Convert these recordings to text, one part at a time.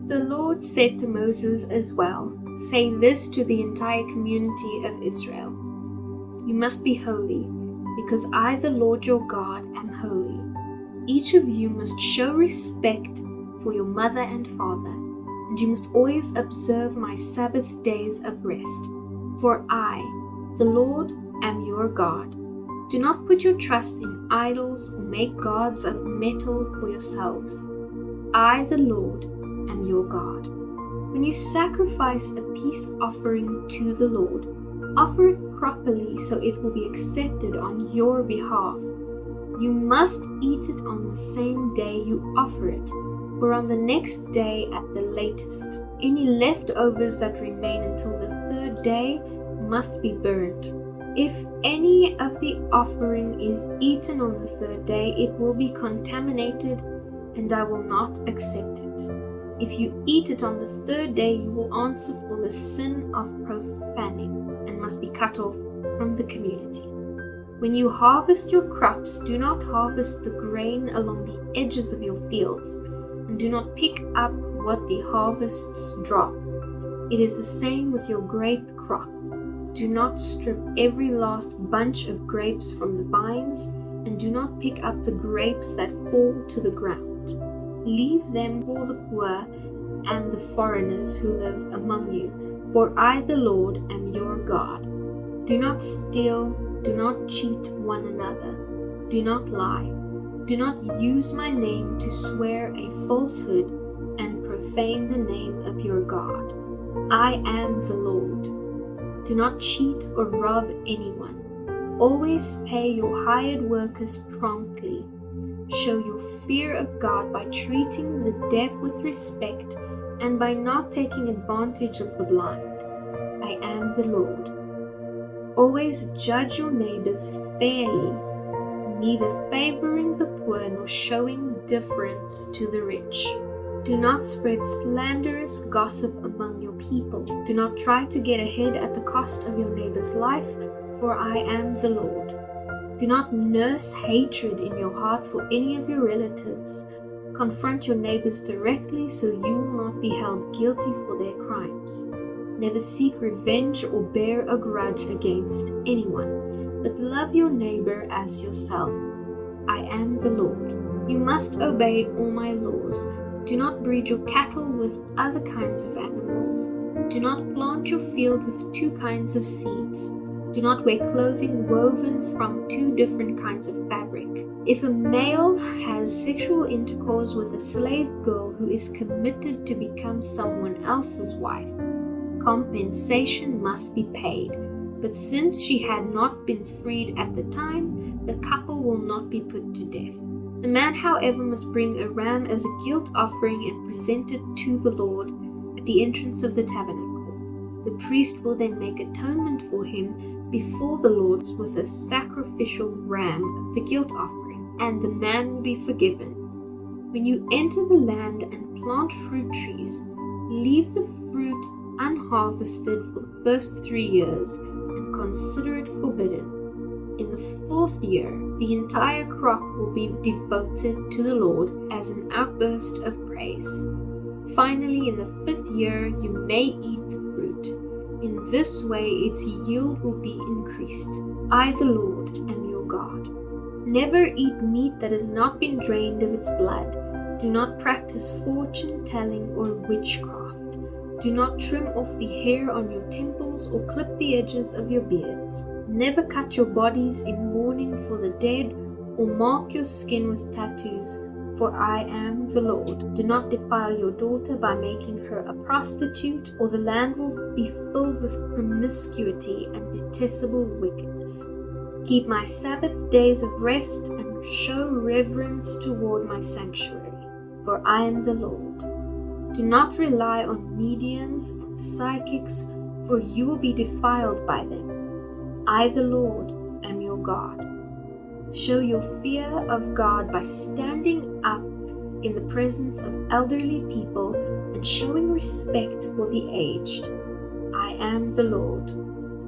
The Lord said to Moses as well, "Say this to the entire community of Israel. You must be holy, because I, the Lord your God, am holy. Each of you must show respect for your mother and father, and you must always observe my Sabbath days of rest. For I, the Lord, am your God. Do not put your trust in idols or make gods of metal for yourselves. I, the Lord, am your God. When you sacrifice a peace offering to the Lord, offer it properly so it will be accepted on your behalf. You must eat it on the same day you offer it, or on the next day at the latest. Any leftovers that remain until the third day must be burned. If any of the offering is eaten on the third day, it will be contaminated, and I will not accept it. If you eat it on the third day, you will answer for the sin of profaning, and must be cut off from the community. When you harvest your crops, do not harvest the grain along the edges of your fields, and do not pick up what the harvests drop. It is the same with your grape crop. Do not strip every last bunch of grapes from the vines, and do not pick up the grapes that fall to the ground. Leave them for the poor and the foreigners who live among you, for I, the Lord, am your God. Do not steal, do not cheat one another, do not lie, do not use my name to swear a falsehood and profane the name of your God. I am the Lord. Do not cheat or rob anyone. Always pay your hired workers promptly. Show your fear of God by treating the deaf with respect and by not taking advantage of the blind. I am the Lord. Always judge your neighbors fairly, neither favoring the poor nor showing deference to the rich. Do not spread slanderous gossip among your people. Do not try to get ahead at the cost of your neighbor's life, for I am the Lord. Do not nurse hatred in your heart for any of your relatives. Confront your neighbors directly so you will not be held guilty for their crimes. Never seek revenge or bear a grudge against anyone, but love your neighbor as yourself. I am the Lord. You must obey all my laws. Do not breed your cattle with other kinds of animals. Do not plant your field with two kinds of seeds. Do not wear clothing woven from two different kinds of fabric. If a male has sexual intercourse with a slave girl who is committed to become someone else's wife, compensation must be paid. But since she had not been freed at the time, the couple will not be put to death. The man, however, must bring a ram as a guilt offering and present it to the Lord at the entrance of the tabernacle. The priest will then make atonement for him before the Lord with a sacrificial ram of the guilt offering, and the man will be forgiven. When you enter the land and plant fruit trees, leave the fruit unharvested for the first 3 years and consider it forbidden. In the 4th year, the entire crop will be devoted to the Lord as an outburst of praise. Finally, in the 5th year, you may eat the fruit. In this way, its yield will be increased. I, the Lord, am your God. Never eat meat that has not been drained of its blood. Do not practice fortune-telling or witchcraft. Do not trim off the hair on your temples or clip the edges of your beards. Never cut your bodies in mourning for the dead or mark your skin with tattoos, for I am the Lord. Do not defile your daughter by making her a prostitute, or the land will be filled with promiscuity and detestable wickedness. Keep my Sabbath days of rest and show reverence toward my sanctuary, for I am the Lord. Do not rely on mediums and psychics, for you will be defiled by them. I, the Lord, am your God. Show your fear of God by standing up in the presence of elderly people and showing respect for the aged. I am the Lord.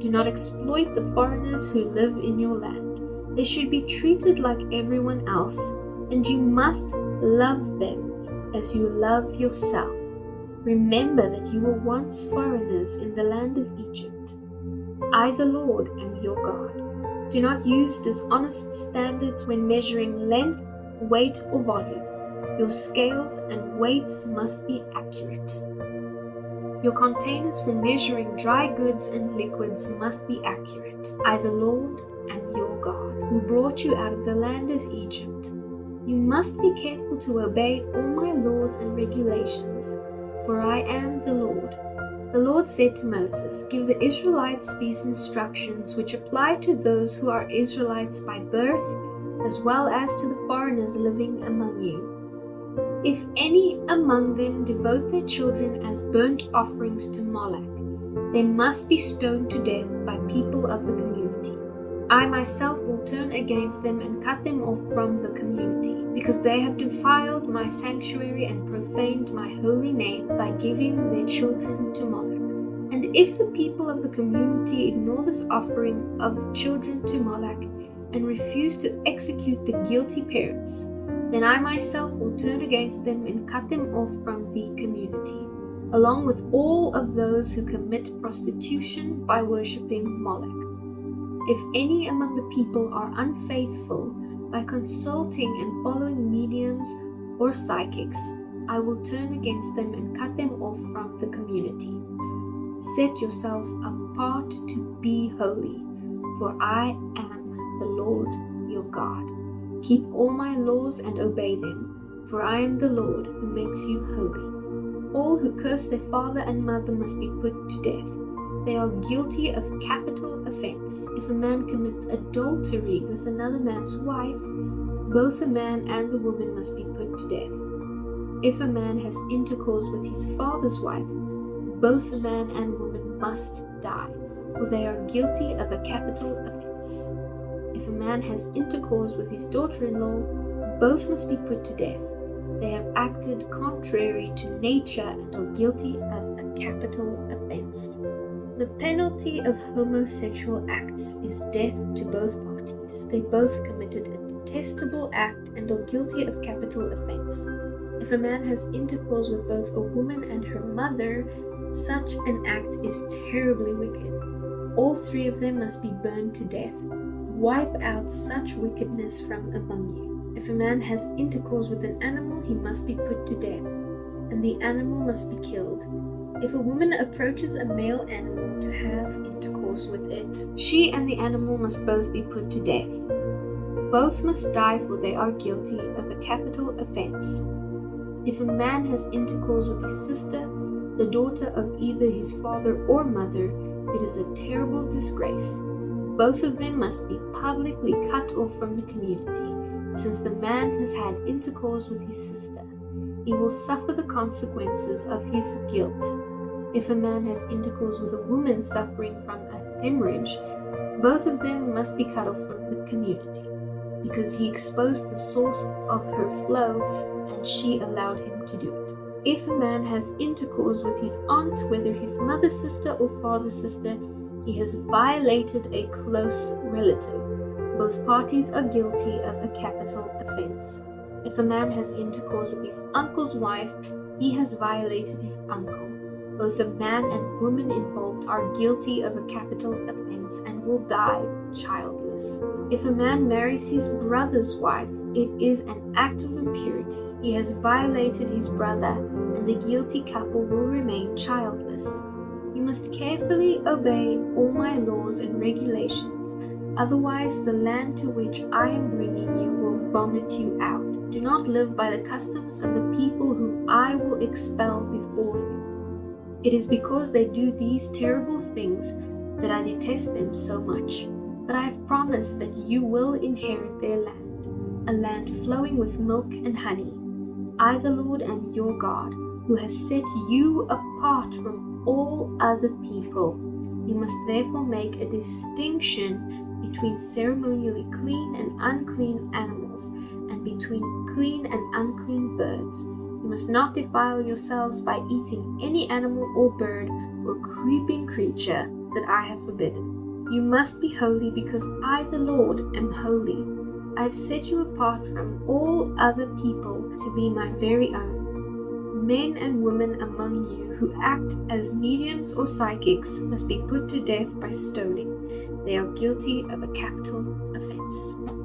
Do not exploit the foreigners who live in your land. They should be treated like everyone else, and you must love them as you love yourself. Remember that you were once foreigners in the land of Egypt. I, the Lord, am your God. Do not use dishonest standards when measuring length, weight, or volume. Your scales and weights must be accurate. Your containers for measuring dry goods and liquids must be accurate. I, the Lord, am your God, who brought you out of the land of Egypt. You must be careful to obey all my laws and regulations, for I am the Lord. The Lord said to Moses, "Give the Israelites these instructions, which apply to those who are Israelites by birth, as well as to the foreigners living among you. If any among them devote their children as burnt offerings to Moloch, they must be stoned to death by people of the community. I myself will turn against them and cut them off from the community, because they have defiled my sanctuary and profaned my holy name by giving their children to Moloch. And if the people of the community ignore this offering of children to Moloch and refuse to execute the guilty parents, then I myself will turn against them and cut them off from the community, along with all of those who commit prostitution by worshipping Moloch. If any among the people are unfaithful by consulting and following mediums or psychics, I will turn against them and cut them off from the community. Set yourselves apart to be holy, for I am the Lord your God. Keep all my laws and obey them, for I am the Lord who makes you holy. All who curse their father and mother must be put to death. They are guilty of capital offense. If a man commits adultery with another man's wife, both the man and the woman must be put to death. If a man has intercourse with his father's wife, both the man and woman must die, for they are guilty of a capital offense. If a man has intercourse with his daughter-in-law, both must be put to death. They have acted contrary to nature and are guilty of a capital offense. The penalty of homosexual acts is death to both parties. They both committed a detestable act and are guilty of capital offense. If a man has intercourse with both a woman and her mother, such an act is terribly wicked. All three of them must be burned to death. Wipe out such wickedness from among you. If a man has intercourse with an animal, he must be put to death, and the animal must be killed. If a woman approaches a male animal to have intercourse with it, she and the animal must both be put to death. Both must die, for they are guilty of a capital offense. If a man has intercourse with his sister, the daughter of either his father or mother, it is a terrible disgrace. Both of them must be publicly cut off from the community, since the man has had intercourse with his sister. He will suffer the consequences of his guilt. If a man has intercourse with a woman suffering from a hemorrhage, both of them must be cut off from the community, because he exposed the source of her flow and she allowed him to do it. If a man has intercourse with his aunt, whether his mother's sister or father's sister, he has violated a close relative. Both parties are guilty of a capital offense. If a man has intercourse with his uncle's wife, he has violated his uncle. Both the man and woman involved are guilty of a capital offense and will die childless. If a man marries his brother's wife, it is an act of impurity. He has violated his brother, and the guilty couple will remain childless. You must carefully obey all my laws and regulations, otherwise the land to which I am bringing you will vomit you out. Do not live by the customs of the people whom I will expel before you. It is because they do these terrible things that I detest them so much. But I have promised that you will inherit their land, a land flowing with milk and honey. I, the Lord, am your God, who has set you apart from all other people. You must therefore make a distinction between ceremonially clean and unclean animals, and between clean and unclean birds. You must not defile yourselves by eating any animal or bird or creeping creature that I have forbidden. You must be holy, because I, the Lord, am holy. I have set you apart from all other people to be my very own. Men and women among you who act as mediums or psychics must be put to death by stoning. They are guilty of a capital offense.